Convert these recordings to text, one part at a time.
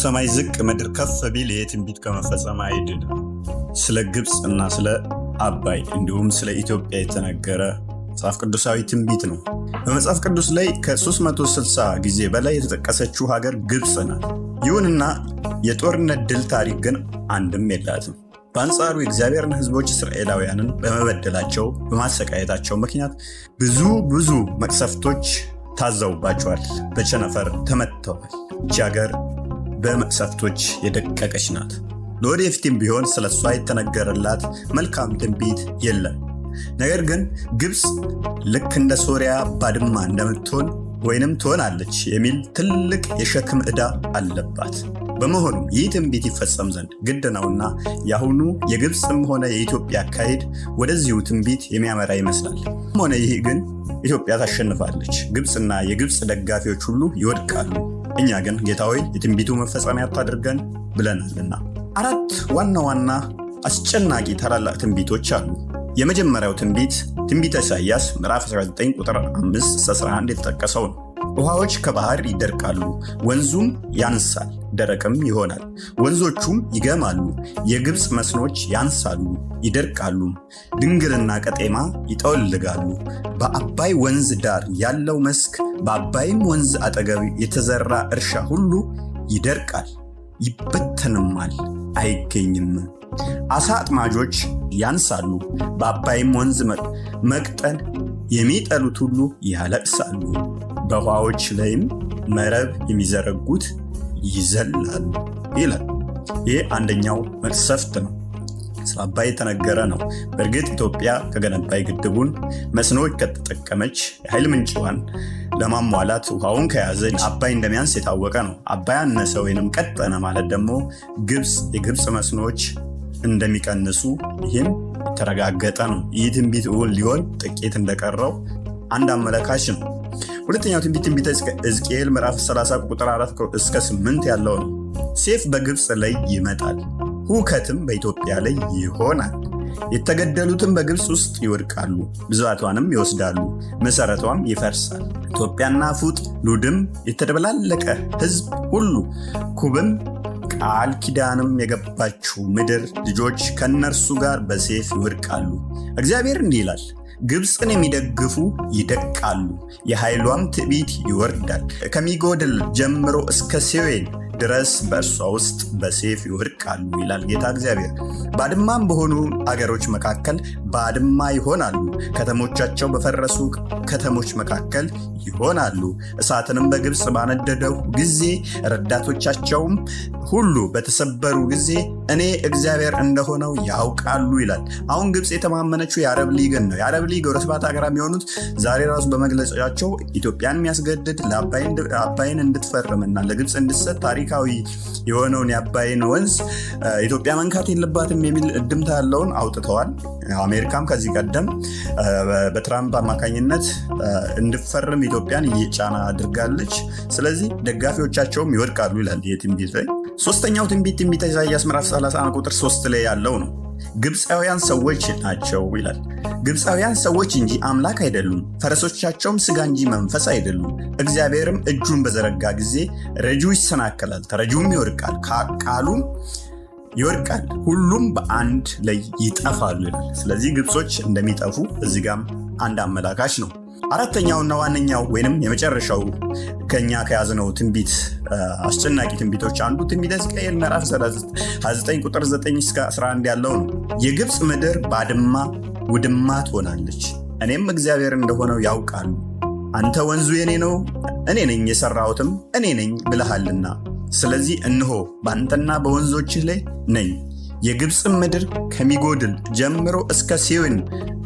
ሰማይ ዝቅ ምድር ከፍ ቢል የትንቢት ከመፈጸም አይድንም። ስለ ግብፅ እና ስለ አባይ እንዲሁም ስለ ኢትዮጵያ የተነገረ መጽሐፍ ቅዱሳዊ ትንቢት ነው። በመጽሐፍ ቅዱስ ላይ ከ360 ጊዜ በላይ የተጠቀሰችው ሀገር ግብፅ ናት። ይሁንና የጦርነት ድል ታሪክ ግን አንድም የላትም። በአንጻሩ የእግዚአብሔርን ሕዝቦች እስራኤላውያንን በመበደላቸው በማሰቃየታቸው ምክንያት ብዙ መቅሰፍቶች ታዘውባቸዋል። በቸነፈር ተመትተዋል። ይህች ሀገር በመቅሰፍቶች የደቀቀች ናት። ለወደፊትም ቢሆን ስለ እሷ የተነገረላት መልካም ትንቢት የለም። ነገር ግን ግብፅ ልክ እንደ ሶሪያ ባድማ እንደምትሆን ወይንም ትሆናለች የሚል ትልቅ የሸክም ዕዳ አለባት። በመሆኑም ይህ ትንቢት ይፈጸም ዘንድ ግድ ነውና የአሁኑ የግብፅም ሆነ የኢትዮጵያ አካሄድ ወደዚሁ ትንቢት የሚያመራ ይመስላል። ሆነ ይህ ግን ኢትዮጵያ ታሸንፋለች፣ ግብፅና የግብፅ ደጋፊዎች ሁሉ ይወድቃሉ። እኛ ግን ጌታ ሆይ የትንቢቱ መፈጸሚያ አታድርገን ብለናልና። 4 ዋና አስጨናቂ ታላላቅ ትንቢቶች አሉ። የመጀመሪያው ትንቢት ትንቢተ ኢሳይያስ ምዕራፍ 19 ቁጥር 5-11 የተጠቀሰው ነው። ውሃዎች ከባህር ይደርቃሉ፣ ወንዙም ያንሳል፣ ደረቅም ይሆናል። ወንዞቹም ይገማሉ፣ የግብፅ መስኖች ያንሳሉ፣ ይደርቃሉ። ድንግልና ቀጤማ ይጠወልጋሉ። በአባይ ወንዝ ዳር ያለው መስክ፣ በአባይም ወንዝ አጠገብ የተዘራ እርሻ ሁሉ ይደርቃል፣ ይበተንማል፣ አይገኝም። አሳ አጥማጆች ያንሳሉ፣ በአባይም ወንዝ መቅጠን የሚጠሉት ሁሉ ያለቅሳሉ። በውሃዎች ላይም መረብ የሚዘረጉት ይዘላሉ ይላል። ይህ አንደኛው መቅሰፍት ነው። ስለ አባይ የተነገረ ነው። በእርግጥ ኢትዮጵያ ከገነባይ ግድቡን መስኖች ከተጠቀመች የኃይል ምንጭዋን ለማሟላት ውሃውን ከያዘች አባይ እንደሚያንስ የታወቀ ነው። አባይ አነሰ ወይንም ቀጠነ ማለት ደግሞ የግብፅ መስኖች እንደሚቀንሱ ይህም የተረጋገጠ ነው። ይህ ትንቢት እውን ሊሆን ጥቂት እንደቀረው አንድ አመለካች ነው። ሁለተኛው ትንቢት ትንቢተ ሕዝቅኤል ምዕራፍ 30 ቁጥር 4-8 ያለው ነው። ሴፍ በግብፅ ላይ ይመጣል፣ ሁከትም በኢትዮጵያ ላይ ይሆናል። የተገደሉትም በግብፅ ውስጥ ይወድቃሉ፣ ብዛቷንም ይወስዳሉ፣ መሰረቷም ይፈርሳል። ኢትዮጵያና ፉጥ ሉድም የተደበላለቀ ሕዝብ ሁሉ ኩብም ቃል ኪዳንም የገባችው ምድር ልጆች ከነርሱ ጋር በሴፍ ይወድቃሉ። እግዚአብሔር እንዲህ ይላል፣ ግብፅን የሚደግፉ ይደቃሉ፣ የኃይሏም ትዕቢት ይወርዳል። ከሚጎድል ጀምሮ እስከ ሴዌን ድረስ በእርሷ ውስጥ በሴፍ ይወድቃሉ ይላል ጌታ እግዚአብሔር። ባድማም በሆኑ አገሮች መካከል ባድማ ይሆናሉ፣ ከተሞቻቸው በፈረሱ ከተሞች መካከል ይሆናሉ። እሳትንም በግብፅ ባነደደው ጊዜ ረዳቶቻቸውም ሁሉ በተሰበሩ ጊዜ እኔ እግዚአብሔር እንደሆነው ያውቃሉ ይላል። አሁን ግብፅ የተማመነችው የአረብ ሊግን ነው። የአረብ ሊግ ወደ 7 ሀገራት የሚሆኑት ዛሬ ራሱ በመግለጫቸው ኢትዮጵያን የሚያስገድድ ለአባይን እንድትፈርምና ለግብፅ እንድትሰጥ ታሪካዊ የሆነውን የአባይን ወንዝ ኢትዮጵያ መንካት የለባትም የሚል እድምታ ያለውን አውጥተዋል። አሜሪካም ከዚህ ቀደም በትራምፕ አማካኝነት እንድትፈርም ኢትዮጵያን እየጫና አድርጋለች። ስለዚህ ደጋፊዎቻቸውም ይወድቃሉ ይላል ይህ ትንቢት ላይ። ሶስተኛው ትንቢት ትንቢተ ኢሳይያስ ምዕራፍ 31 ቁጥር 3 ላይ ያለው ነው። ግብፃውያን ሰዎች ናቸው ይላል። ግብፃውያን ሰዎች እንጂ አምላክ አይደሉም፣ ፈረሶቻቸውም ስጋ እንጂ መንፈስ አይደሉም። እግዚአብሔርም እጁን በዘረጋ ጊዜ ረጂው ይሰናከላል፣ ተረጂውም ይወድቃል፣ ቃሉም ይወድቃል፣ ሁሉም በአንድ ላይ ይጠፋሉ ይላል። ስለዚህ ግብጾች እንደሚጠፉ እዚህ ጋም አንድ አመላካች ነው። አራተኛውና ዋነኛው ወይንም የመጨረሻው ከኛ ከያዝነው ትንቢት አስጨናቂ ትንቢቶች አንዱ ትንቢተ ሕዝቅኤል ምዕራፍ 29 ቁጥር 9-11 ያለው ነው። የግብፅ ምድር ባድማ ውድማ ትሆናለች፣ እኔም እግዚአብሔር እንደሆነው ያውቃሉ። አንተ ወንዙ የኔ ነው፣ እኔ ነኝ የሰራሁትም እኔ ነኝ ብለሃልና፣ ስለዚህ እነሆ በአንተና በወንዞችህ ላይ ነኝ። የግብፅ ምድር ከሚጎድል ጀምሮ እስከ ሴዌን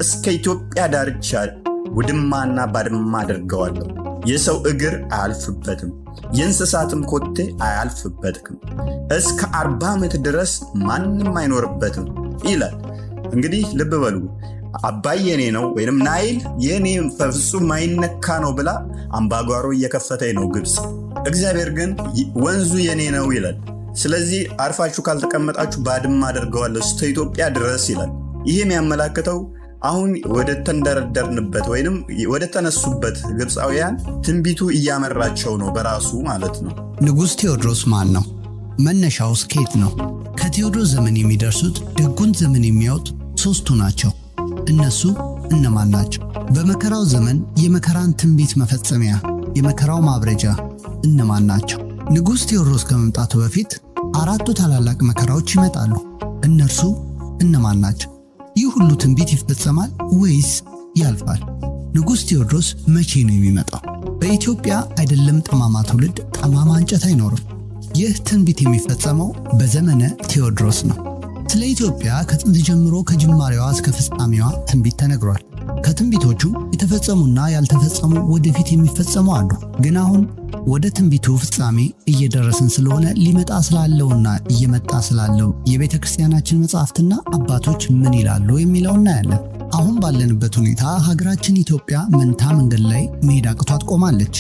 እስከ ኢትዮጵያ ዳርቻ ውድማና ባድማ አድርገዋለሁ። የሰው እግር አያልፍበትም፣ የእንስሳትም ኮቴ አያልፍበትም። እስከ 40 ዓመት ድረስ ማንም አይኖርበትም ይላል። እንግዲህ ልብ በሉ፣ አባይ የኔ ነው ወይም ናይል የኔ በፍጹም ማይነካ ነው ብላ አምባጓሮ እየከፈተች ነው ግብፅ። እግዚአብሔር ግን ወንዙ የኔ ነው ይላል። ስለዚህ አርፋችሁ ካልተቀመጣችሁ ባድማ አድርገዋለሁ እስከ ኢትዮጵያ ድረስ ይላል። ይህም ያመላክተው አሁን ወደ ተንደረደርንበት ወይንም ወደ ተነሱበት ግብፃውያን ትንቢቱ እያመራቸው ነው በራሱ ማለት ነው። ንጉሥ ቴዎድሮስ ማን ነው? መነሻው ከየት ነው? ከቴዎድሮስ ዘመን የሚደርሱት ደጉን ዘመን የሚያዩት ሦስቱ ናቸው። እነሱ እነማን ናቸው? በመከራው ዘመን የመከራን ትንቢት መፈጸሚያ የመከራው ማብረጃ እነማን ናቸው? ንጉሥ ቴዎድሮስ ከመምጣቱ በፊት 4 ታላላቅ መከራዎች ይመጣሉ። እነርሱ እነማን ናቸው? ይህ ሁሉ ትንቢት ይፈጸማል ወይስ ያልፋል? ንጉሥ ቴዎድሮስ መቼ ነው የሚመጣው? በኢትዮጵያ አይደለም ጠማማ ትውልድ ጠማማ እንጨት አይኖርም። ይህ ትንቢት የሚፈጸመው በዘመነ ቴዎድሮስ ነው። ስለ ኢትዮጵያ ከጥንት ጀምሮ ከጅማሬዋ እስከ ፍጻሜዋ ትንቢት ተነግሯል። ከትንቢቶቹ የተፈጸሙና ያልተፈጸሙ ወደፊት የሚፈጸሙ አሉ። ግን አሁን ወደ ትንቢቱ ፍጻሜ እየደረስን ስለሆነ ሊመጣ ስላለውና እየመጣ ስላለው የቤተ ክርስቲያናችን መጻሕፍትና አባቶች ምን ይላሉ የሚለው እናያለን። አሁን ባለንበት ሁኔታ ሀገራችን ኢትዮጵያ መንታ መንገድ ላይ መሄድ አቅቷት ቆማለች።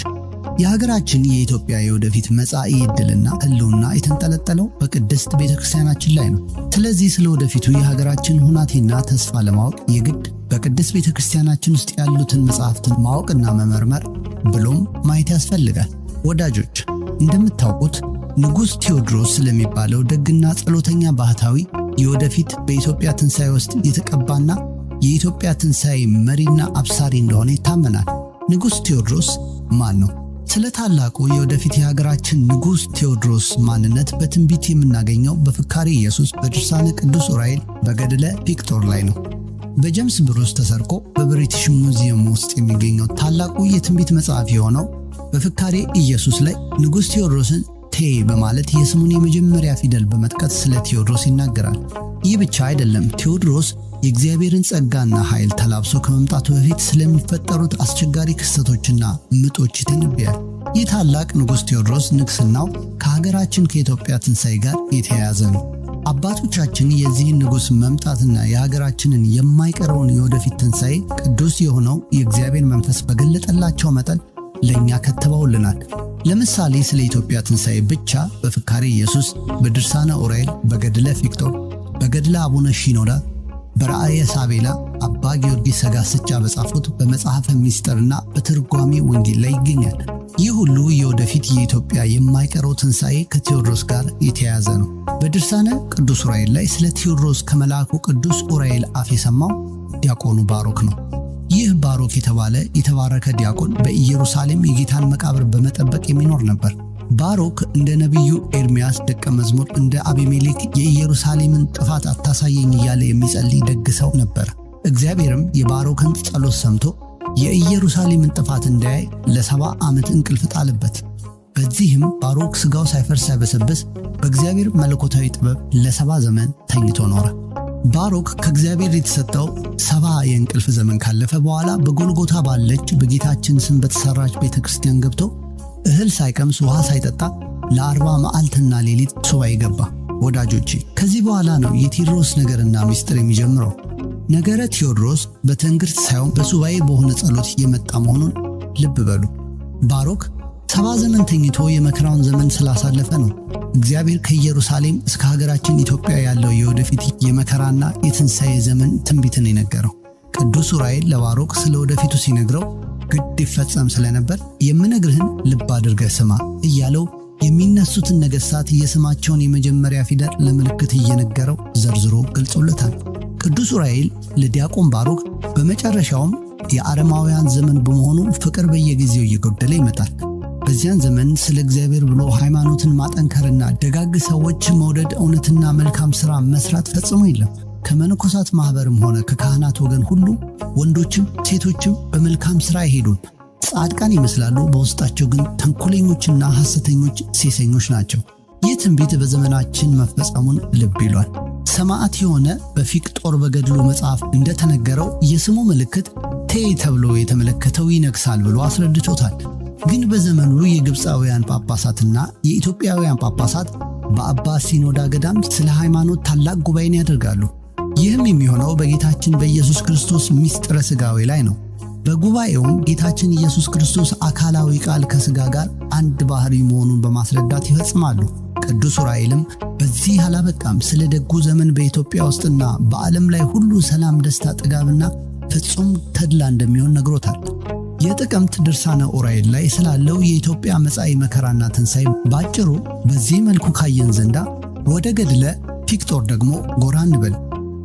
የሀገራችን የኢትዮጵያ የወደፊት መጻኢ ዕድልና ሕልውና የተንጠለጠለው በቅድስት ቤተ ክርስቲያናችን ላይ ነው። ስለዚህ ስለ ወደፊቱ የሀገራችን ሁናቴና ተስፋ ለማወቅ የግድ በቅድስት ቤተ ክርስቲያናችን ውስጥ ያሉትን መጻሕፍትን ማወቅና መመርመር ብሎም ማየት ያስፈልጋል። ወዳጆች፣ እንደምታውቁት ንጉሥ ቴዎድሮስ ስለሚባለው ደግና ጸሎተኛ ባህታዊ የወደፊት በኢትዮጵያ ትንሣኤ ውስጥ የተቀባና የኢትዮጵያ ትንሣኤ መሪና አብሳሪ እንደሆነ ይታመናል። ንጉሥ ቴዎድሮስ ማን ነው? ስለ ታላቁ የወደፊት የሀገራችን ንጉሥ ቴዎድሮስ ማንነት በትንቢት የምናገኘው በፍካሬ ኢየሱስ በድርሳነ ቅዱስ ዑራኤል በገድለ ቪክቶር ላይ ነው። በጄምስ ብሩስ ተሰርቆ በብሪቲሽ ሙዚየም ውስጥ የሚገኘው ታላቁ የትንቢት መጽሐፍ የሆነው በፍካሬ ኢየሱስ ላይ ንጉሥ ቴዎድሮስን ቴ በማለት የስሙን የመጀመሪያ ፊደል በመጥቀስ ስለ ቴዎድሮስ ይናገራል። ይህ ብቻ አይደለም። ቴዎድሮስ የእግዚአብሔርን ጸጋና ኃይል ተላብሶ ከመምጣቱ በፊት ስለሚፈጠሩት አስቸጋሪ ክስተቶችና ምጦች ይተነብያል። ይህ ታላቅ ንጉሥ ቴዎድሮስ ንግሥናው ከሀገራችን ከኢትዮጵያ ትንሣኤ ጋር የተያያዘ ነው። አባቶቻችን የዚህን ንጉሥ መምጣትና የሀገራችንን የማይቀረውን የወደፊት ትንሣኤ ቅዱስ የሆነው የእግዚአብሔር መንፈስ በገለጠላቸው መጠን ለእኛ ከትበውልናል። ለምሳሌ ስለ ኢትዮጵያ ትንሣኤ ብቻ በፍካሬ ኢየሱስ፣ በድርሳነ ዑራኤል፣ በገድለ ቪክቶር፣ በገድለ አቡነ ሺኖዳ፣ በራእየ ሳቤላ፣ አባ ጊዮርጊስ ሰጋስጫ በጻፉት በመጽሐፈ ምስጢርና በትርጓሜ ወንጌል ላይ ይገኛል። ይህ ሁሉ የወደፊት የኢትዮጵያ የማይቀረው ትንሣኤ ከቴዎድሮስ ጋር የተያያዘ ነው። በድርሳነ ቅዱስ ዑራኤል ላይ ስለ ቴዎድሮስ ከመልአኩ ቅዱስ ዑራኤል አፍ የሰማው ዲያቆኑ ባሮክ ነው። ይህ ባሮክ የተባለ የተባረከ ዲያቆን በኢየሩሳሌም የጌታን መቃብር በመጠበቅ የሚኖር ነበር። ባሮክ እንደ ነቢዩ ኤርምያስ ደቀ መዝሙር እንደ አቤሜሌክ የኢየሩሳሌምን ጥፋት አታሳየኝ እያለ የሚጸልይ ደግ ሰው ነበር። እግዚአብሔርም የባሮክን ጸሎት ሰምቶ የኢየሩሳሌምን ጥፋት እንዳያይ ለ70 ዓመት እንቅልፍ ጣለበት። በዚህም ባሮክ ሥጋው ሳይፈርስ ሳይበሰብስ በእግዚአብሔር መለኮታዊ ጥበብ ለ70 ዘመን ተኝቶ ኖረ። ባሮክ ከእግዚአብሔር የተሰጠው 70 የእንቅልፍ ዘመን ካለፈ በኋላ በጎልጎታ ባለች በጌታችን ስም በተሰራች ቤተ ክርስቲያን ገብቶ እህል ሳይቀምስ ውሃ ሳይጠጣ ለ40 መዓልትና ሌሊት ሱባኤ ገባ። ወዳጆቼ፣ ከዚህ በኋላ ነው የቴዎድሮስ ነገርና ምስጢር የሚጀምረው። ነገረ ቴዎድሮስ በትንግርት ሳይሆን በሱባኤ በሆነ ጸሎት የመጣ መሆኑን ልብ በሉ። ባሮክ 70 ዘመን ተኝቶ የመከራውን ዘመን ስላሳለፈ ነው እግዚአብሔር ከኢየሩሳሌም እስከ ሀገራችን ኢትዮጵያ ያለው የወደፊት የመከራና የትንሣኤ ዘመን ትንቢትን የነገረው። ቅዱስ ዑራኤል ለባሮክ ስለ ወደፊቱ ሲነግረው ግድ ይፈጸም ስለነበር የምነግርህን ልብ አድርገህ ስማ እያለው የሚነሱትን ነገሥታት የስማቸውን የመጀመሪያ ፊደል ለምልክት እየነገረው ዘርዝሮ ገልጾለታል። ቅዱስ ዑራኤል ለዲያቆን ባሮክ በመጨረሻውም የአረማውያን ዘመን በመሆኑ ፍቅር በየጊዜው እየጎደለ ይመጣል። በዚያን ዘመን ስለ እግዚአብሔር ብሎ ሃይማኖትን ማጠንከርና ደጋግ ሰዎች መውደድ፣ እውነትና መልካም ሥራ መስራት ፈጽሞ የለም። ከመነኮሳት ማኅበርም ሆነ ከካህናት ወገን ሁሉ ወንዶችም ሴቶችም በመልካም ሥራ አይሄዱም። ጻድቃን ይመስላሉ፣ በውስጣቸው ግን ተንኮለኞችና ሐሰተኞች ሴሰኞች ናቸው። ይህ ትንቢት በዘመናችን መፈጸሙን ልብ ይሏል። ሰማዕት የሆነ በቪክጦር በገድሉ መጽሐፍ እንደተነገረው የስሙ ምልክት ቴ ተብሎ የተመለከተው ይነግሣል ብሎ አስረድቶታል። ግን በዘመኑ የግብፃውያን ጳጳሳትና የኢትዮጵያውያን ጳጳሳት በአባ ሲኖዳ ገዳም ስለ ሃይማኖት ታላቅ ጉባኤን ያደርጋሉ። ይህም የሚሆነው በጌታችን በኢየሱስ ክርስቶስ ምስጢረ ሥጋዌ ላይ ነው። በጉባኤውም ጌታችን ኢየሱስ ክርስቶስ አካላዊ ቃል ከሥጋ ጋር አንድ ባህሪ መሆኑን በማስረዳት ይፈጽማሉ። ቅዱስ ዑራኤልም በዚህ አላበቃም። ስለ ደጉ ዘመን በኢትዮጵያ ውስጥና በዓለም ላይ ሁሉ ሰላም፣ ደስታ፣ ጥጋብና ፍጹም ተድላ እንደሚሆን ነግሮታል። የጥቅምት ድርሳነ ዑራኤል ላይ ስላለው የኢትዮጵያ መጻኢ መከራና ትንሣኤ ባጭሩ በዚህ መልኩ ካየን ዘንዳ ወደ ገድለ ፊቅጦር ደግሞ ጎራ እንበል።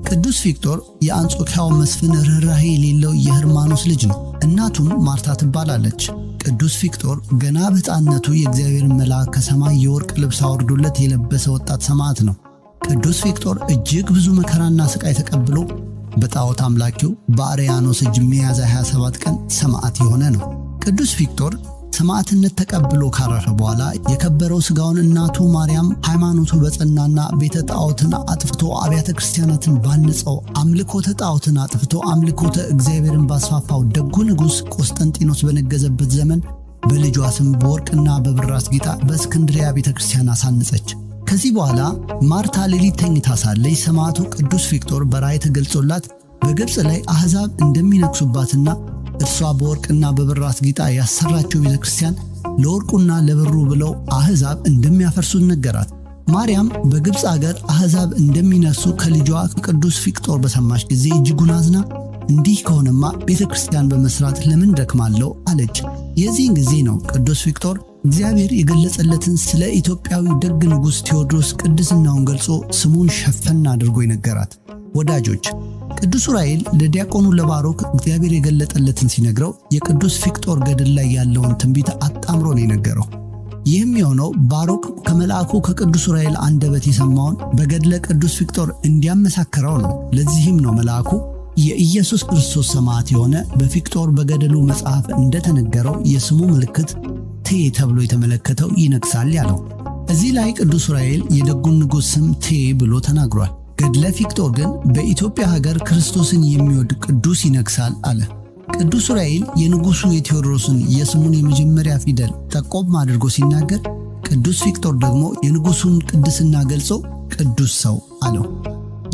ቅዱስ ፊቅጦር የአንጾኪያው መስፍን ርኅራኄ የሌለው የህርማኖስ ልጅ ነው። እናቱም ማርታ ትባላለች። ቅዱስ ፊቅጦር ገና በሕፃንነቱ የእግዚአብሔርን መልአክ ከሰማይ የወርቅ ልብስ አውርዶለት የለበሰ ወጣት ሰማዕት ነው። ቅዱስ ፊቅጦር እጅግ ብዙ መከራና ስቃይ ተቀብሎ በጣዖት አምላኪው በአርያኖስ እጅ ሚያዝያ 27 ቀን ሰማዕት የሆነ ነው። ቅዱስ ፊቅጦር ሰማዕትነት ተቀብሎ ካረፈ በኋላ የከበረው ሥጋውን እናቱ ማርያም ሃይማኖቱ በጸናና ቤተ ጣዖትን አጥፍቶ አብያተ ክርስቲያናትን ባነጸው አምልኮተ ጣዖትን አጥፍቶ አምልኮተ እግዚአብሔርን ባስፋፋው ደጉ ንጉሥ ቆስጠንጢኖስ በነገዘበት ዘመን በልጇ ስም በወርቅና በብር አስጊጣ በእስክንድርያ ቤተ ክርስቲያን አሳነጸች። ከዚህ በኋላ ማርታ ሌሊት ተኝታ ሳለች ሰማዕቱ ቅዱስ ፊቅጦር በራእይ ተገልጾላት በግብፅ ላይ አሕዛብ እንደሚነግሱባትና እርሷ በወርቅና በብር አስጊጣ ያሰራቸው ቤተ ክርስቲያን ለወርቁና ለብሩ ብለው አሕዛብ እንደሚያፈርሱ ነገራት። ማርያም በግብፅ አገር አሕዛብ እንደሚነሱ ከልጇ ከቅዱስ ፊቅጦር በሰማች ጊዜ እጅጉን አዝና እንዲህ ከሆነማ ቤተ ክርስቲያን በመስራት ለምን ደክማለሁ አለች። የዚህን ጊዜ ነው ቅዱስ ፊቅጦር እግዚአብሔር የገለጸለትን ስለ ኢትዮጵያዊ ደግ ንጉሥ ቴዎድሮስ ቅድስናውን ገልጾ ስሙን ሸፈን አድርጎ ይነገራት። ወዳጆች ቅዱስ ዑራኤል ለዲያቆኑ ለባሮክ እግዚአብሔር የገለጠለትን ሲነግረው የቅዱስ ፊቅጦር ገድል ላይ ያለውን ትንቢት አጣምሮ ነው የነገረው። ይህም የሆነው ባሮክ ከመልአኩ ከቅዱስ ዑራኤል አንደበት የሰማውን በገድለ ቅዱስ ፊቅጦር እንዲያመሳክረው ነው። ለዚህም ነው መልአኩ የኢየሱስ ክርስቶስ ሰማዕት የሆነ በፊቅጦር በገድሉ መጽሐፍ እንደተነገረው የስሙ ምልክት ቴ ተብሎ የተመለከተው ይነግሳል ያለው። እዚህ ላይ ቅዱስ ዑራኤል የደጉን ንጉሥ ስም ቴ ብሎ ተናግሯል። ገድለ ፊቅጦር ግን በኢትዮጵያ ሀገር ክርስቶስን የሚወድ ቅዱስ ይነግሳል አለ። ቅዱስ ዑራኤል የንጉሡ የቴዎድሮስን የስሙን የመጀመሪያ ፊደል ጠቆም አድርጎ ሲናገር፣ ቅዱስ ፊቅጦር ደግሞ የንጉሡን ቅድስና ገልጾ ቅዱስ ሰው አለው።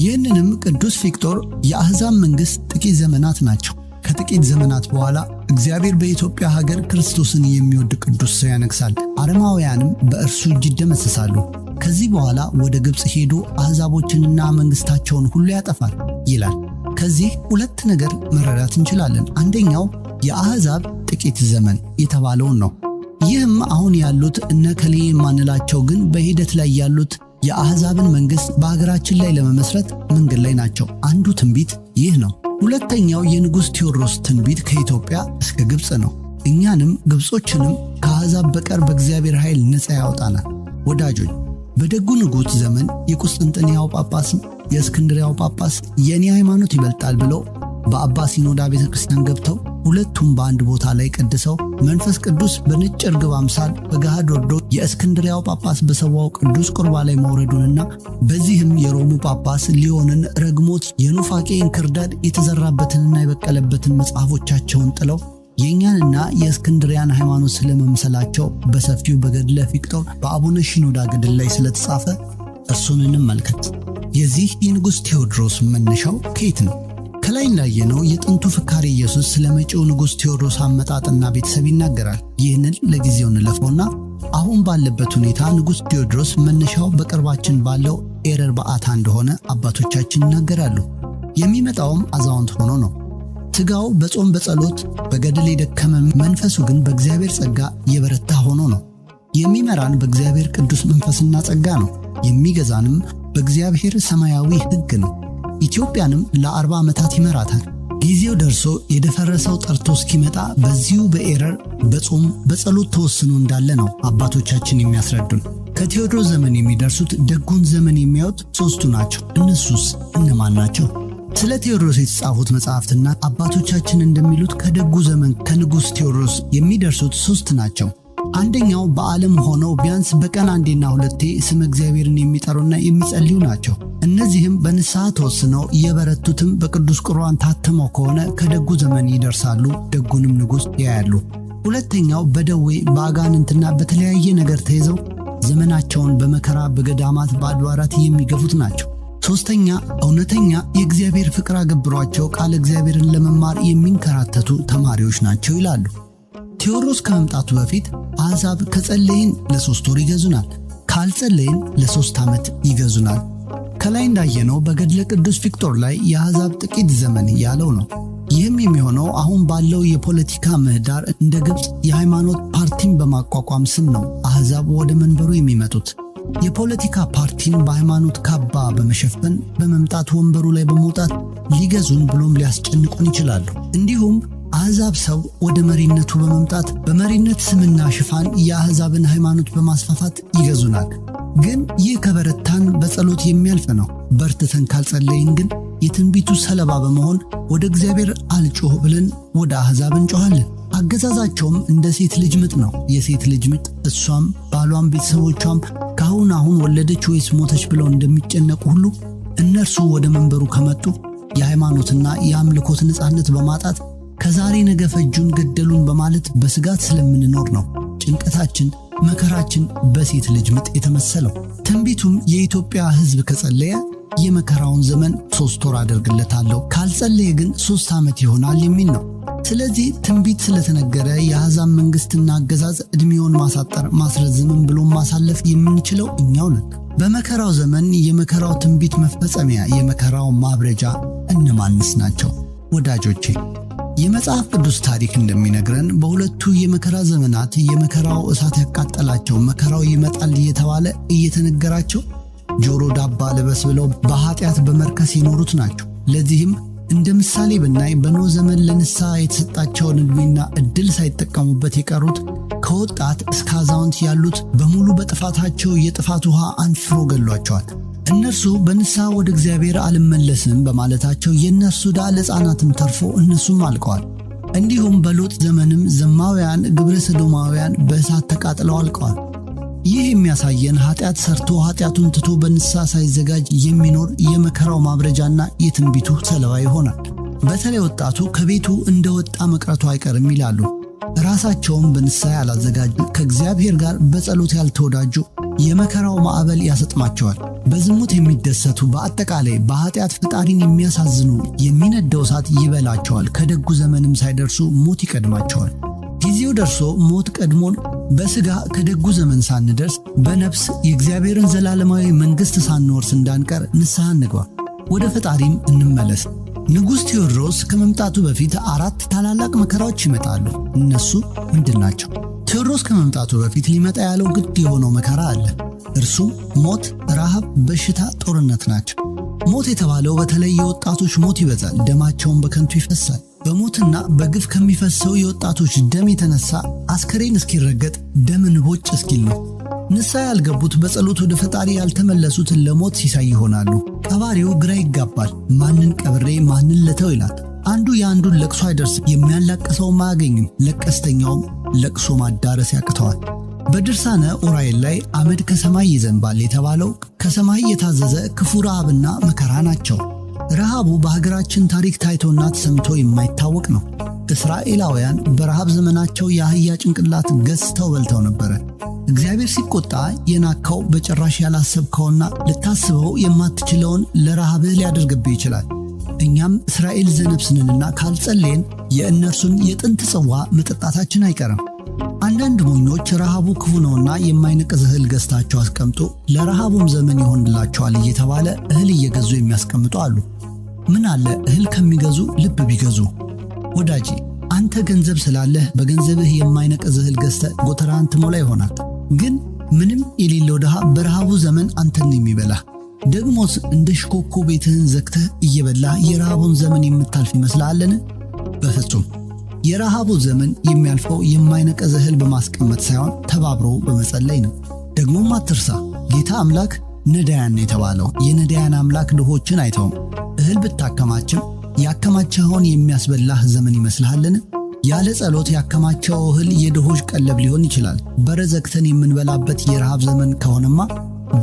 ይህንንም ቅዱስ ፊቅጦር የአሕዛብ መንግሥት ጥቂት ዘመናት ናቸው። ከጥቂት ዘመናት በኋላ እግዚአብሔር በኢትዮጵያ ሀገር ክርስቶስን የሚወድ ቅዱስ ሰው ያነግሳል፣ አረማውያንም በእርሱ እጅ ይደመሰሳሉ። ከዚህ በኋላ ወደ ግብፅ ሄዶ አሕዛቦችንና መንግሥታቸውን ሁሉ ያጠፋል ይላል። ከዚህ ሁለት ነገር መረዳት እንችላለን። አንደኛው የአሕዛብ ጥቂት ዘመን የተባለውን ነው። ይህም አሁን ያሉት እነ ከሌ የማንላቸው ግን በሂደት ላይ ያሉት የአሕዛብን መንግሥት በሀገራችን ላይ ለመመስረት መንገድ ላይ ናቸው። አንዱ ትንቢት ይህ ነው። ሁለተኛው የንጉሥ ቴዎድሮስ ትንቢት ከኢትዮጵያ እስከ ግብፅ ነው። እኛንም ግብጾችንም ከአሕዛብ በቀር በእግዚአብሔር ኃይል ነፃ ያወጣናል። ወዳጆች በደጉ ንጉሥ ዘመን የቁስጥንጥንያው ጳጳስ የእስክንድርያው ጳጳስ የእኔ ሃይማኖት ይበልጣል ብለው በአባ ሲኖዳ ቤተ ክርስቲያን ገብተው ሁለቱም በአንድ ቦታ ላይ ቀድሰው መንፈስ ቅዱስ በነጭ ርግብ አምሳል በገሃድ ወርዶ የእስክንድርያው ጳጳስ በሰዋው ቅዱስ ቁርባ ላይ መውረዱንና በዚህም የሮሙ ጳጳስ ሊዮንን ረግሞት የኑፋቄ እንክርዳድ የተዘራበትንና የበቀለበትን መጽሐፎቻቸውን ጥለው የእኛንና የእስክንድሪያን ሃይማኖት ስለመምሰላቸው በሰፊው በገድለ ፊቅጦር በአቡነ ሺኖዳ ገድል ላይ ስለተጻፈ እርሱን እንመልከት። የዚህ የንጉሥ ቴዎድሮስ መነሻው ከየት ነው? ከላይ እንዳየነው የጥንቱ ፍካሬ ኢየሱስ ስለ መጪው ንጉሥ ቴዎድሮስ አመጣጥና ቤተሰብ ይናገራል። ይህንን ለጊዜው እንለፈውና አሁን ባለበት ሁኔታ ንጉሥ ቴዎድሮስ መነሻው በቅርባችን ባለው ኤረር በዓታ እንደሆነ አባቶቻችን ይናገራሉ። የሚመጣውም አዛውንት ሆኖ ነው። ሥጋው በጾም በጸሎት በገድል የደከመ መንፈሱ ግን በእግዚአብሔር ጸጋ የበረታ ሆኖ ነው። የሚመራን በእግዚአብሔር ቅዱስ መንፈስና ጸጋ ነው። የሚገዛንም በእግዚአብሔር ሰማያዊ ሕግ ነው። ኢትዮጵያንም ለ40 ዓመታት ይመራታል። ጊዜው ደርሶ የደፈረሰው ጠርቶ እስኪመጣ በዚሁ በኤረር በጾም በጸሎት ተወስኖ እንዳለ ነው አባቶቻችን የሚያስረዱን። ከቴዎድሮስ ዘመን የሚደርሱት ደጉን ዘመን የሚያዩት ሦስቱ ናቸው። እነሱስ እነማን ናቸው? ስለ ቴዎድሮስ የተጻፉት መጽሐፍትና አባቶቻችን እንደሚሉት ከደጉ ዘመን ከንጉሥ ቴዎድሮስ የሚደርሱት 3 ናቸው። አንደኛው በዓለም ሆነው ቢያንስ በቀን 1ና 2 ስመ እግዚአብሔርን የሚጠሩና የሚጸልዩ ናቸው። እነዚህም በንስሐ ተወስነው የበረቱትም በቅዱስ ቁርባን ታትመው ከሆነ ከደጉ ዘመን ይደርሳሉ፣ ደጉንም ንጉሥ ያያሉ። ሁለተኛው በደዌ በአጋንንትና በተለያየ ነገር ተይዘው ዘመናቸውን በመከራ በገዳማት በአድባራት የሚገፉት ናቸው። ሶስተኛ እውነተኛ የእግዚአብሔር ፍቅር አገብሯቸው ቃል እግዚአብሔርን ለመማር የሚንከራተቱ ተማሪዎች ናቸው ይላሉ። ቴዎድሮስ ከመምጣቱ በፊት አሕዛብ ከጸለይን ለ3 ወር ይገዙናል፣ ካልጸለይን ለ3 ዓመት ይገዙናል፣ ከላይ እንዳየነው በገድለ ቅዱስ ቪክቶር ላይ የአሕዛብ ጥቂት ዘመን ያለው ነው። ይህም የሚሆነው አሁን ባለው የፖለቲካ ምህዳር እንደ ግብፅ የሃይማኖት ፓርቲን በማቋቋም ስም ነው አሕዛብ ወደ መንበሩ የሚመጡት። የፖለቲካ ፓርቲን በሃይማኖት ካባ በመሸፈን በመምጣት ወንበሩ ላይ በመውጣት ሊገዙን ብሎም ሊያስጨንቁን ይችላሉ። እንዲሁም አሕዛብ ሰው ወደ መሪነቱ በመምጣት በመሪነት ስምና ሽፋን የአሕዛብን ሃይማኖት በማስፋፋት ይገዙናል። ግን ይህ ከበረታን በጸሎት የሚያልፍ ነው። በርትተን ካልጸለይን ግን የትንቢቱ ሰለባ በመሆን ወደ እግዚአብሔር አልጮህ ብለን ወደ አሕዛብ እንጮኻለን። አገዛዛቸውም እንደ ሴት ልጅ ምጥ ነው። የሴት ልጅ ምጥ እሷም ባሏም ቤተሰቦቿም አሁን ወለደች ወይስ ሞተች ብለው እንደሚጨነቁ ሁሉ እነርሱ ወደ መንበሩ ከመጡ የሃይማኖትና የአምልኮት ነፃነት በማጣት ከዛሬ ነገ ፈጁን ገደሉን በማለት በስጋት ስለምንኖር ነው ጭንቀታችን መከራችን በሴት ልጅ ምጥ የተመሰለው። ትንቢቱም የኢትዮጵያ ሕዝብ ከጸለየ የመከራውን ዘመን 3 ወር አደርግለታለሁ፣ ካልጸለየ ግን 3 ዓመት ይሆናል የሚል ነው። ስለዚህ ትንቢት ስለተነገረ የአሕዛብ መንግስትና አገዛዝ ዕድሜውን ማሳጠር ማስረዘምን ብሎ ማሳለፍ የምንችለው እኛው ነን። በመከራው ዘመን የመከራው ትንቢት መፈጸሚያ የመከራው ማብረጃ እነማንስ ናቸው? ወዳጆቼ የመጽሐፍ ቅዱስ ታሪክ እንደሚነግረን በሁለቱ የመከራ ዘመናት የመከራው እሳት ያቃጠላቸው መከራው ይመጣል እየተባለ እየተነገራቸው ጆሮ ዳባ ልበስ ብለው በኃጢአት በመርከስ የኖሩት ናቸው። ለዚህም እንደ ምሳሌ ብናይ በኖህ ዘመን ለንስሐ የተሰጣቸውን ዕድሜና ዕድል ሳይጠቀሙበት የቀሩት ከወጣት እስከ አዛውንት ያሉት በሙሉ በጥፋታቸው የጥፋት ውሃ አንፍሮ ገሏቸዋል። እነርሱ በንስሐ ወደ እግዚአብሔር አልመለስም በማለታቸው የእነርሱ ዕዳ ለሕፃናትም ተርፎ እነሱም አልቀዋል። እንዲሁም በሎጥ ዘመንም ዘማውያን ግብረ ሰዶማውያን በእሳት ተቃጥለው አልቀዋል። ይህ የሚያሳየን ኃጢአት ሰርቶ ኃጢአቱን ትቶ በንስሐ ሳይዘጋጅ የሚኖር የመከራው ማብረጃና የትንቢቱ ሰለባ ይሆናል። በተለይ ወጣቱ ከቤቱ እንደወጣ መቅረቱ አይቀርም ይላሉ። ራሳቸውን በንስሐ ያላዘጋጁ፣ ከእግዚአብሔር ጋር በጸሎት ያልተወዳጁ የመከራው ማዕበል ያሰጥማቸዋል። በዝሙት የሚደሰቱ፣ በአጠቃላይ በኃጢአት ፈጣሪን የሚያሳዝኑ የሚነደው እሳት ይበላቸዋል። ከደጉ ዘመንም ሳይደርሱ ሞት ይቀድማቸዋል። ጊዜው ደርሶ ሞት ቀድሞን በሥጋ ከደጉ ዘመን ሳንደርስ በነፍስ የእግዚአብሔርን ዘላለማዊ መንግሥት ሳንወርስ እንዳንቀር ንስሐ እንግባ፣ ወደ ፈጣሪም እንመለስ። ንጉሥ ቴዎድሮስ ከመምጣቱ በፊት 4 ታላላቅ መከራዎች ይመጣሉ። እነሱ ምንድን ናቸው? ቴዎድሮስ ከመምጣቱ በፊት ሊመጣ ያለው ግድ የሆነው መከራ አለ። እርሱም ሞት፣ ረሃብ፣ በሽታ፣ ጦርነት ናቸው። ሞት የተባለው በተለይ የወጣቶች ሞት ይበዛል፣ ደማቸውን በከንቱ ይፈሳል። በሞትና በግፍ ከሚፈሰው የወጣቶች ደም የተነሳ አስከሬን እስኪረገጥ ደም ንቦጭ እስኪል ነው። ንስሐ ያልገቡት በጸሎት ወደ ፈጣሪ ያልተመለሱት ለሞት ሲሳይ ይሆናሉ። ቀባሪው ግራ ይጋባል። ማንን ቀብሬ ማንን ልተው ይላል። አንዱ የአንዱን ለቅሶ አይደርስም፣ የሚያላቅሰውም አያገኝም። ለቀስተኛውም ለቅሶ ማዳረስ ያቅተዋል። በድርሳነ ኡራኤል ላይ አመድ ከሰማይ ይዘንባል የተባለው ከሰማይ የታዘዘ ክፉ ረሃብና መከራ ናቸው። ረሃቡ በሀገራችን ታሪክ ታይቶና ተሰምቶ የማይታወቅ ነው። እስራኤላውያን በረሃብ ዘመናቸው የአህያ ጭንቅላት ገዝተው በልተው ነበረ። እግዚአብሔር ሲቆጣ የናካው በጭራሽ ያላሰብከውና ልታስበው የማትችለውን ለረሃብህ ሊያደርግብህ ይችላል። እኛም እስራኤል ዘነብስንንና ካልጸለየን የእነርሱን የጥንት ጽዋ መጠጣታችን አይቀርም። አንዳንድ ሞኞች ረሃቡ ክፉ ነውና የማይነቅዝ እህል ገዝታቸው አስቀምጦ ለረሃቡም ዘመን ይሆንላቸዋል እየተባለ እህል እየገዙ የሚያስቀምጡ አሉ። ምን አለ እህል ከሚገዙ ልብ ቢገዙ። ወዳጄ አንተ ገንዘብ ስላለህ በገንዘብህ የማይነቅዝ እህል ገዝተህ ጎተራህን ትሞላ ይሆናል። ግን ምንም የሌለው ድሃ በረሃቡ ዘመን አንተን የሚበላህ። ደግሞስ እንደ ሽኮኮ ቤትህን ዘግተህ እየበላህ የረሃቡን ዘመን የምታልፍ ይመስልሃልን? በፍጹም። የረሃቡ ዘመን የሚያልፈው የማይነቀዝ እህል በማስቀመጥ ሳይሆን ተባብሮ በመጸለይ ነው። ደግሞም አትርሳ፣ ጌታ አምላክ ነዳያን የተባለው የነዳያን አምላክ ድሆችን አይተውም። እህል ብታከማችም ያከማቸኸውን የሚያስበላህ ዘመን ይመስልሃልን? ያለ ጸሎት ያከማቸው እህል የድሆች ቀለብ ሊሆን ይችላል። በረዘግተን የምንበላበት የረሃብ ዘመን ከሆነማ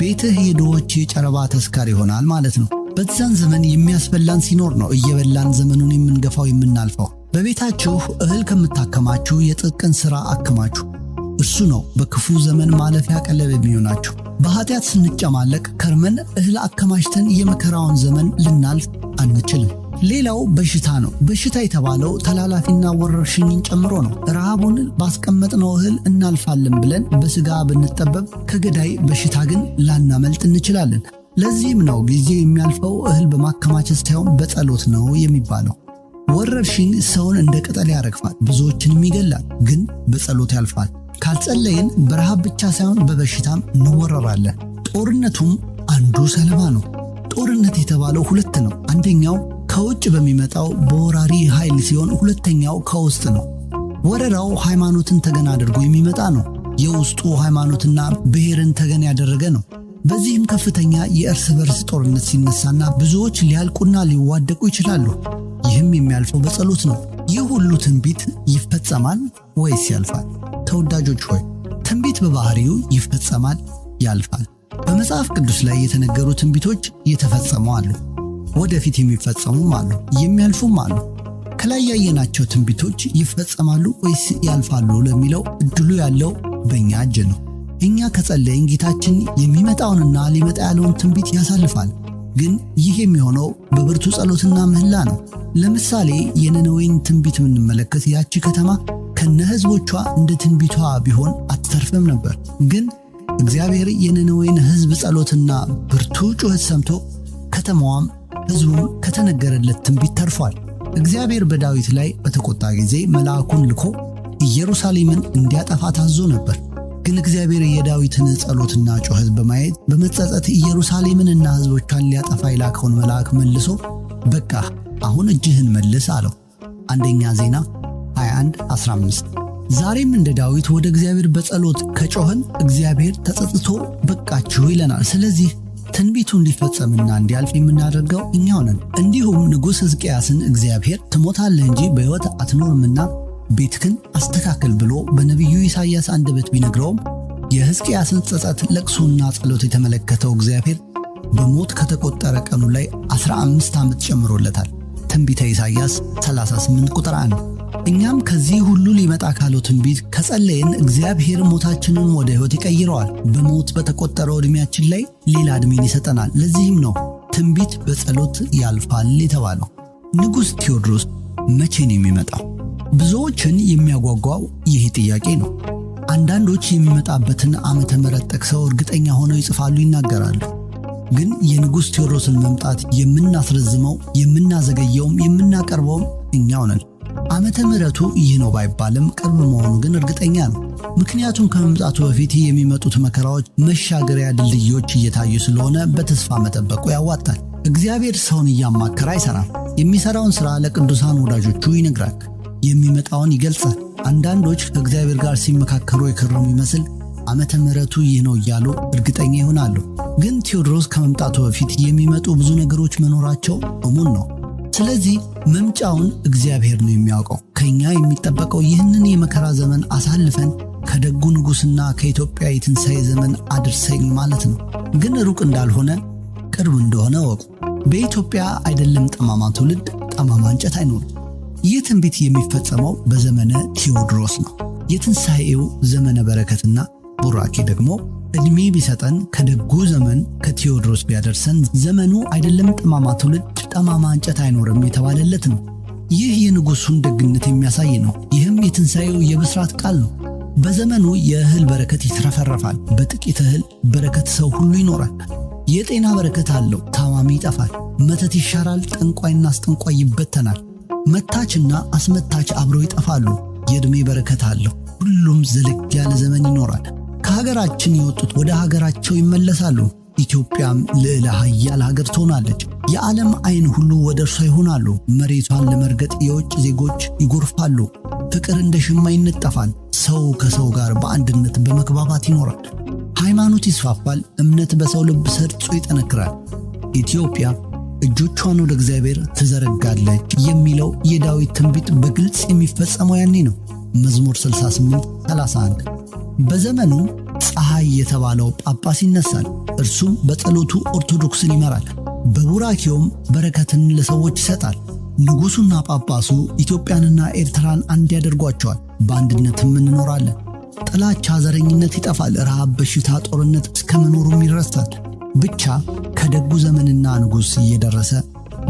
ቤትህ የድሆች የጨረባ ተስካር ይሆናል ማለት ነው። በዛን ዘመን የሚያስበላን ሲኖር ነው እየበላን ዘመኑን የምንገፋው የምናልፈው። በቤታችሁ እህል ከምታከማችሁ የጥቅን ሥራ አከማችሁ። እሱ ነው በክፉ ዘመን ማለፊያ ቀለብ የሚሆናችሁ። በኃጢአት ስንጨማለቅ ከርመን እህል አከማችተን የመከራውን ዘመን ልናልፍ አንችልም። ሌላው በሽታ ነው። በሽታ የተባለው ተላላፊና ወረርሽኝን ጨምሮ ነው። ረሃቡን ባስቀመጥነው እህል እናልፋለን ብለን በሥጋ ብንጠበብ ከገዳይ በሽታ ግን ላናመልጥ እንችላለን። ለዚህም ነው ጊዜ የሚያልፈው እህል በማከማቸት ሳይሆን በጸሎት ነው የሚባለው። ወረርሽኝ ሰውን እንደ ቅጠል ያረግፋል፣ ብዙዎችንም ይገላል፣ ግን በጸሎት ያልፋል። ካልጸለይን በረሃብ ብቻ ሳይሆን በበሽታም እንወረራለን። ጦርነቱም አንዱ ሰለባ ነው። ጦርነት የተባለው ሁለት ነው። አንደኛው ከውጭ በሚመጣው በወራሪ ኃይል ሲሆን ሁለተኛው ከውስጥ ነው። ወረራው ሃይማኖትን ተገን አድርጎ የሚመጣ ነው። የውስጡ ሃይማኖትና ብሔርን ተገን ያደረገ ነው። በዚህም ከፍተኛ የእርስ በርስ ጦርነት ሲነሳና ብዙዎች ሊያልቁና ሊዋደቁ ይችላሉ። ይህም የሚያልፈው በጸሎት ነው። ይህ ሁሉ ትንቢት ይፈጸማል ወይስ ያልፋል? ተወዳጆች ሆይ ትንቢት በባህሪው ይፈጸማል፣ ያልፋል። በመጽሐፍ ቅዱስ ላይ የተነገሩ ትንቢቶች የተፈጸሙ አሉ፣ ወደፊት የሚፈጸሙም አሉ፣ የሚያልፉም አሉ። ከላይ ያየናቸው ትንቢቶች ይፈጸማሉ ወይስ ያልፋሉ ለሚለው እድሉ ያለው በእኛ እጅ ነው። እኛ ከጸለይን ጌታችን የሚመጣውንና ሊመጣ ያለውን ትንቢት ያሳልፋል። ግን ይህ የሚሆነው በብርቱ ጸሎትና ምህላ ነው። ለምሳሌ የነነዌን ትንቢት የምንመለከት ያቺ ከተማ ከነ ሕዝቦቿ እንደ ትንቢቷ ቢሆን አትተርፍም ነበር። ግን እግዚአብሔር የነነዌን ሕዝብ ጸሎትና ብርቱ ጩኸት ሰምቶ ከተማዋም ሕዝቡም ከተነገረለት ትንቢት ተርፏል። እግዚአብሔር በዳዊት ላይ በተቆጣ ጊዜ መልአኩን ልኮ ኢየሩሳሌምን እንዲያጠፋ ታዞ ነበር። ግን እግዚአብሔር የዳዊትን ጸሎትና ጩኸት በማየት በመጸጸት ኢየሩሳሌምንና ሕዝቦቿን ሊያጠፋ የላከውን መልአክ መልሶ በቃ አሁን እጅህን መልስ አለው። አንደኛ ዜና 21:15። ዛሬም እንደ ዳዊት ወደ እግዚአብሔር በጸሎት ከጮኸን እግዚአብሔር ተጸጽቶ በቃችሁ ይለናል። ስለዚህ ትንቢቱ እንዲፈጸምና እንዲያልፍ የምናደርገው እኛው ነን። እንዲሁም ንጉሥ ሕዝቅያስን እግዚአብሔር ትሞታለህ እንጂ በሕይወት አትኖርምና ቤትክን አስተካክል ብሎ በነቢዩ ኢሳይያስ አንደበት ቢነግረውም የሕዝቅያስን ጸጸት፣ ለቅሶና ጸሎት የተመለከተው እግዚአብሔር በሞት ከተቆጠረ ቀኑ ላይ 15 ዓመት ጨምሮለታል። ትንቢተ ኢሳይያስ 38:1። እኛም ከዚህ ሁሉ ሊመጣ ካለው ትንቢት ከጸለይን እግዚአብሔር ሞታችንን ወደ ሕይወት ይቀይረዋል። በሞት በተቆጠረው ዕድሜያችን ላይ ሌላ ዕድሜን ይሰጠናል። ለዚህም ነው ትንቢት በጸሎት ያልፋል የተባለው። ንጉሥ ቴዎድሮስ መቼ ነው የሚመጣው? ብዙዎችን የሚያጓጓው ይህ ጥያቄ ነው። አንዳንዶች የሚመጣበትን ዓመተ ምሕረት ጠቅሰው እርግጠኛ ሆነው ይጽፋሉ፣ ይናገራሉ። ግን የንጉሥ ቴዎድሮስን መምጣት የምናስረዝመው የምናዘገየውም የምናቀርበውም እኛው ነን። ዓመተ ምሕረቱ ይህ ነው ባይባልም ቅርብ መሆኑ ግን እርግጠኛ ነው። ምክንያቱም ከመምጣቱ በፊት የሚመጡት መከራዎች መሻገሪያ ድልድዮች እየታዩ ስለሆነ በተስፋ መጠበቁ ያዋጣል። እግዚአብሔር ሰውን እያማከረ አይሰራም። የሚሰራውን ሥራ ለቅዱሳን ወዳጆቹ ይነግራል፣ የሚመጣውን ይገልጻል። አንዳንዶች ከእግዚአብሔር ጋር ሲመካከሩ የከረሙ ይመስል ዓመተ ምሕረቱ ይህ ነው እያሉ እርግጠኛ ይሆናሉ። ግን ቴዎድሮስ ከመምጣቱ በፊት የሚመጡ ብዙ ነገሮች መኖራቸው እሙን ነው። ስለዚህ መምጫውን እግዚአብሔር ነው የሚያውቀው። ከኛ የሚጠበቀው ይህንን የመከራ ዘመን አሳልፈን ከደጉ ንጉሥና ከኢትዮጵያ የትንሣኤ ዘመን አድርሰኝ ማለት ነው። ግን ሩቅ እንዳልሆነ ቅርብ እንደሆነ ወቁ። በኢትዮጵያ አይደለም ጠማማ ትውልድ፣ ጠማማ እንጨት አይኖርም። ይህ ትንቢት የሚፈጸመው በዘመነ ቴዎድሮስ ነው። የትንሣኤው ዘመነ በረከትና ቡራኬ ደግሞ ዕድሜ ቢሰጠን ከደጉ ዘመን ከቴዎድሮስ ቢያደርሰን ዘመኑ አይደለም ጠማማ ትውልድ፣ ጠማማ እንጨት አይኖርም የተባለለት ነው። ይህ የንጉሡን ደግነት የሚያሳይ ነው። ይህም የትንሣኤው የብስራት ቃል ነው። በዘመኑ የእህል በረከት ይትረፈረፋል። በጥቂት እህል በረከት ሰው ሁሉ ይኖራል። የጤና በረከት አለው፣ ታማሚ ይጠፋል። መተት ይሻራል፣ ጠንቋይና አስጠንቋይ ይበተናል። መታችና አስመታች አብረው ይጠፋሉ። የዕድሜ በረከት አለው፣ ሁሉም ዘለግ ያለ ዘመን ይኖራል። ከሀገራችን የወጡት ወደ ሀገራቸው ይመለሳሉ። ኢትዮጵያም ልዕለ ኃያል ሀገር ትሆናለች። የዓለም ዓይን ሁሉ ወደ እርሷ ይሆናሉ። መሬቷን ለመርገጥ የውጭ ዜጎች ይጎርፋሉ። ፍቅር እንደ ሽማ ይነጠፋል። ሰው ከሰው ጋር በአንድነት በመግባባት ይኖራል። ሃይማኖት ይስፋፋል። እምነት በሰው ልብ ሰርጾ ይጠነክራል። ኢትዮጵያ እጆቿን ወደ እግዚአብሔር ትዘረጋለች የሚለው የዳዊት ትንቢት በግልጽ የሚፈጸመው ያኔ ነው። መዝሙር 68:31። በዘመኑ ፀሐይ የተባለው ጳጳስ ይነሳል። እርሱም በጸሎቱ ኦርቶዶክስን ይመራል። በቡራኬውም በረከትን ለሰዎች ይሰጣል። ንጉሡና ጳጳሱ ኢትዮጵያንና ኤርትራን አንድ ያደርጓቸዋል። በአንድነትም እንኖራለን። ጥላቻ፣ ዘረኝነት ይጠፋል። ረሃብ፣ በሽታ፣ ጦርነት እስከ መኖሩም ይረሳል። ብቻ ከደጉ ዘመንና ንጉሥ እየደረሰ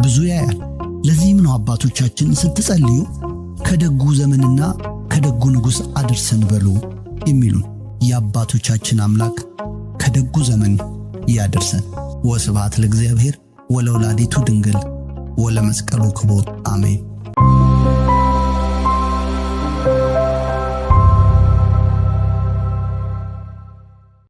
ብዙ ያያል። ለዚህም ነው አባቶቻችን ስትጸልዩ ከደጉ ዘመንና ከደጉ ንጉሥ አድርሰን በሉ የሚሉን። የአባቶቻችን አምላክ ከደጉ ዘመን ያድርሰን። ወስብሐት ለእግዚአብሔር ወለወላዲቱ ድንግል ወለመስቀሉ ክቡር አሜን።